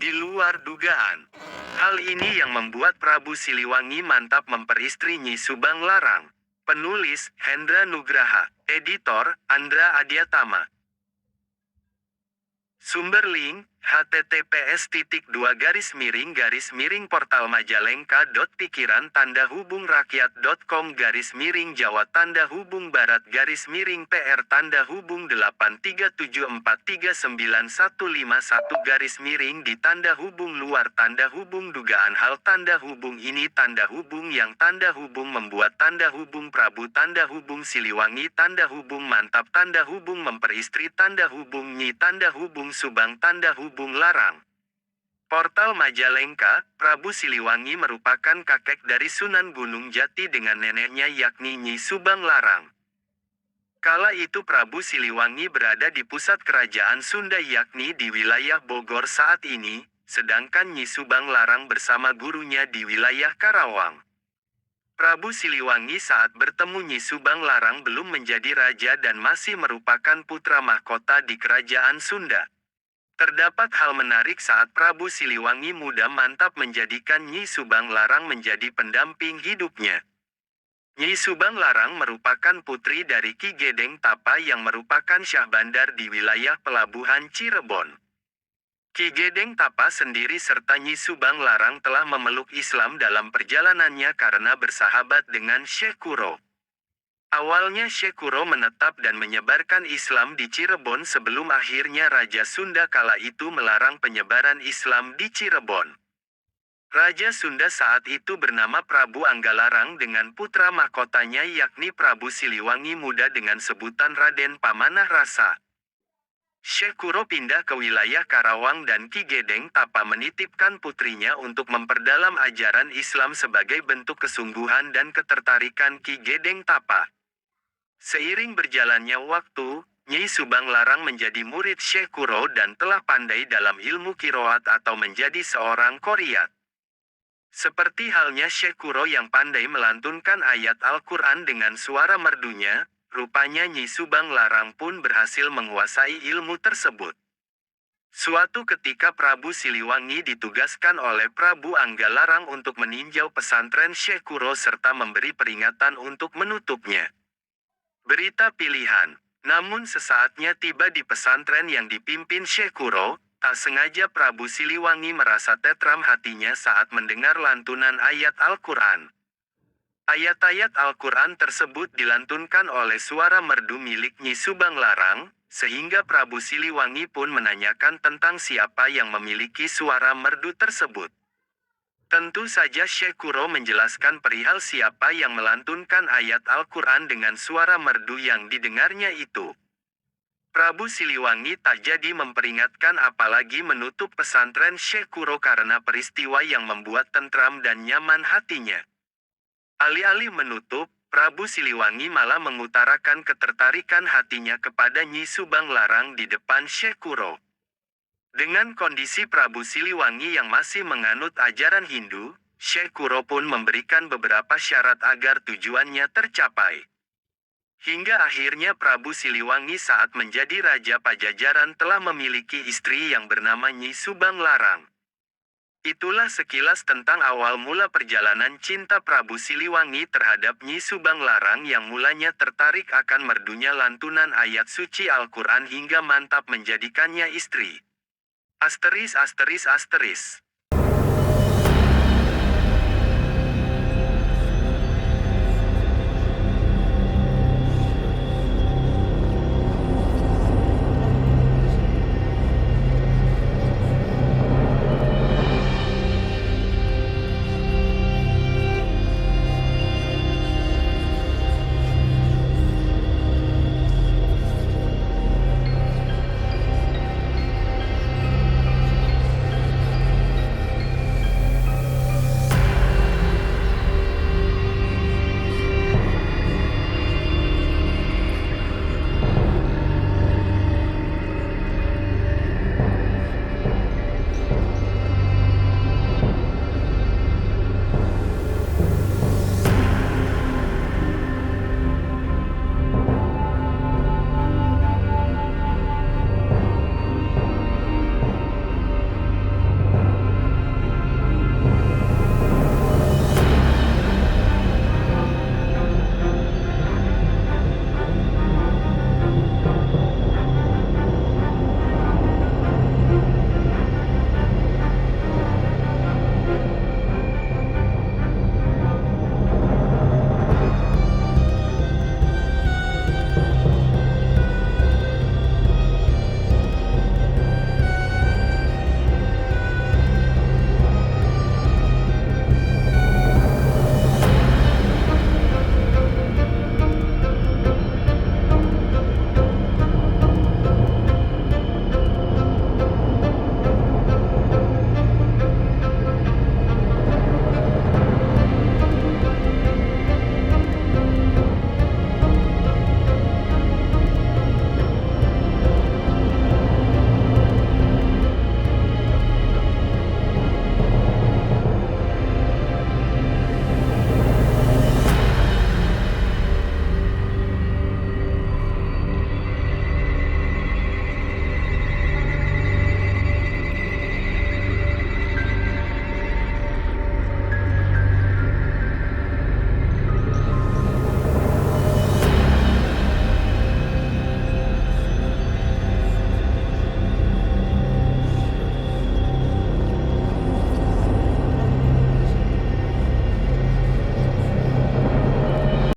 di luar dugaan. Hal ini yang membuat Prabu Siliwangi mantap memperistri Nyi Subang Larang. Penulis, Hendra Nugraha. Editor, Andra Adyatama. Sumber link, https://portal majalengka.pikiran-rakyat.com/Jawa PR-837439151-di-luar dugaan hal membuat Prabu Siliwangi mantap memperistri Nyi Subang Larang. Portal Majalengka, Prabu Siliwangi merupakan kakek dari Sunan Gunung Jati dengan neneknya yakni Nyi Subang Larang. Kala itu Prabu Siliwangi berada di pusat kerajaan Sunda yakni di wilayah Bogor saat ini, sedangkan Nyi Subang Larang bersama gurunya di wilayah Karawang. Prabu Siliwangi saat bertemu Nyi Subang Larang belum menjadi raja dan masih merupakan putra mahkota di kerajaan Sunda. Terdapat hal menarik saat Prabu Siliwangi muda mantap menjadikan Nyi Subang Larang menjadi pendamping hidupnya. Nyi Subang Larang merupakan putri dari Ki Gedeng Tapa yang merupakan syah bandar di wilayah pelabuhan Cirebon. Ki Gedeng Tapa sendiri serta Nyi Subang Larang telah memeluk Islam dalam perjalanannya karena bersahabat dengan Syekh Kuro. Awalnya Syekh Kuro menetap dan menyebarkan Islam di Cirebon sebelum akhirnya Raja Sunda kala itu melarang penyebaran Islam di Cirebon. Raja Sunda saat itu bernama Prabu Anggalarang dengan putra mahkotanya yakni Prabu Siliwangi muda dengan sebutan Raden Pamanah Rasa. Syekh Kuro pindah ke wilayah Karawang dan Ki Gedeng Tapa menitipkan putrinya untuk memperdalam ajaran Islam sebagai bentuk kesungguhan dan ketertarikan Ki Gedeng Tapa. Seiring berjalannya waktu, Nyi Subang Larang menjadi murid Syekh Kuro dan telah pandai dalam ilmu kiroat atau menjadi seorang qoriat. Seperti halnya Syekh Kuro yang pandai melantunkan ayat Al-Quran dengan suara merdunya, rupanya Nyi Subang Larang pun berhasil menguasai ilmu tersebut. Suatu ketika Prabu Siliwangi ditugaskan oleh Prabu Anggalarang untuk meninjau pesantren Syekh Kuro serta memberi peringatan untuk menutupnya. Berita pilihan. Namun sesaatnya tiba di pesantren yang dipimpin Syekh Kuro, tak sengaja Prabu Siliwangi merasa tetram hatinya saat mendengar lantunan ayat Al-Quran. Ayat-ayat Al-Quran tersebut dilantunkan oleh suara merdu milik Nyi Subang Larang, sehingga Prabu Siliwangi pun menanyakan tentang siapa yang memiliki suara merdu tersebut. Tentu saja Syekh Kuro menjelaskan perihal siapa yang melantunkan ayat Al-Quran dengan suara merdu yang didengarnya itu. Prabu Siliwangi tak jadi memperingatkan apalagi menutup pesantren Syekh Kuro karena peristiwa yang membuat tentram dan nyaman hatinya. Alih-alih menutup, Prabu Siliwangi malah mengutarakan ketertarikan hatinya kepada Nyi Subang Larang di depan Syekh Kuro. Dengan kondisi Prabu Siliwangi yang masih menganut ajaran Hindu, Syekh Kuro pun memberikan beberapa syarat agar tujuannya tercapai. Hingga akhirnya Prabu Siliwangi saat menjadi Raja Pajajaran telah memiliki istri yang bernama Nyi Subang Larang. Itulah sekilas tentang awal mula perjalanan cinta Prabu Siliwangi terhadap Nyi Subang Larang yang mulanya tertarik akan merdunya lantunan ayat suci Al-Quran hingga mantap menjadikannya istri. *****.